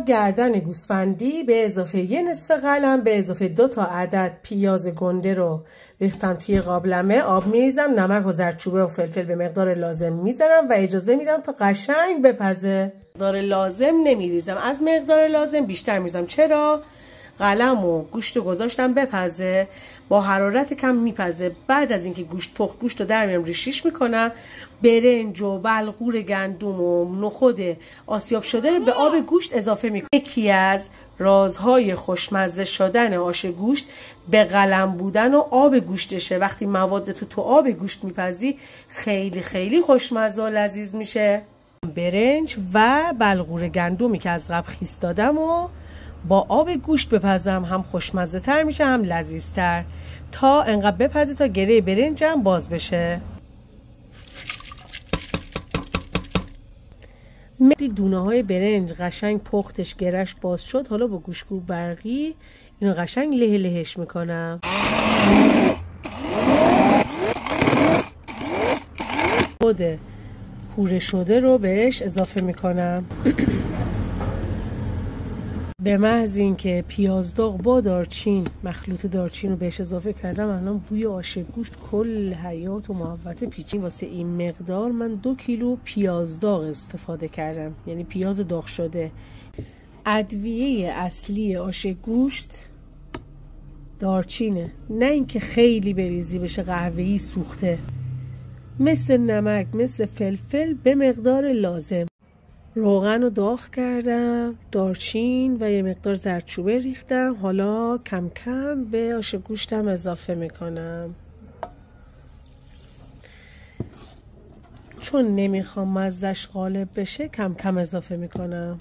گردن گوسفندی به اضافه 1 نصف قلم به اضافه 2 تا عدد پیاز گنده رو ریختم توی قابلمه. آب میریزم، نمک و زردچوبه و فلفل به مقدار لازم میزنم و اجازه میدم تا قشنگ بپزه. مقدار لازم نمیریزم، از مقدار لازم بیشتر میریزم. چرا؟ قلم و گوشت رو گذاشتم بپزه، با حرارت کم میپزه. بعد از اینکه گوشت رو در میارم ریشیش میکنم. برنج و بلغور گندم و نخود آسیاب شده به آب گوشت اضافه میکنم. یکی از رازهای خوشمزه شدن آش گوشت به قلم بودن و آب گوشتشه. وقتی مواد تو آب گوشت میپزی خیلی خیلی خوشمزه و لذیذ میشه. برنج و بلغور گندمی که از قبل خیس دادم و با آب گوشت بپزم، هم خوشمزه تر میشه هم لذیذ تر. تا انقدر بپزه تا گره برنجم باز بشه. دونه های برنج قشنگ پختش گرش باز شد. حالا با گوشتکوب برقی اینو قشنگ له لهش میکنم. خود پوره شده رو بهش اضافه میکنم. به محض اینکه پیاز داغ با دارچین، مخلوط دارچین رو بهش اضافه کردم، الان بوی آش گوشت کل حیات و محوطه پیچید. واسه این مقدار من 2 کیلو پیاز داغ استفاده کردم، یعنی پیاز داغ شده. ادویه اصلی آش گوشت دارچینه، نه اینکه خیلی بریزی بشه قهوه‌ای سوخته. مثل نمک، مثل فلفل به مقدار لازم. روغن رو داغ کردم، دارچین و یه مقدار زردچوبه ریختم. حالا کم کم به آش گوشتم اضافه میکنم. چون نمیخوام مزهش غالب بشه کم کم اضافه میکنم.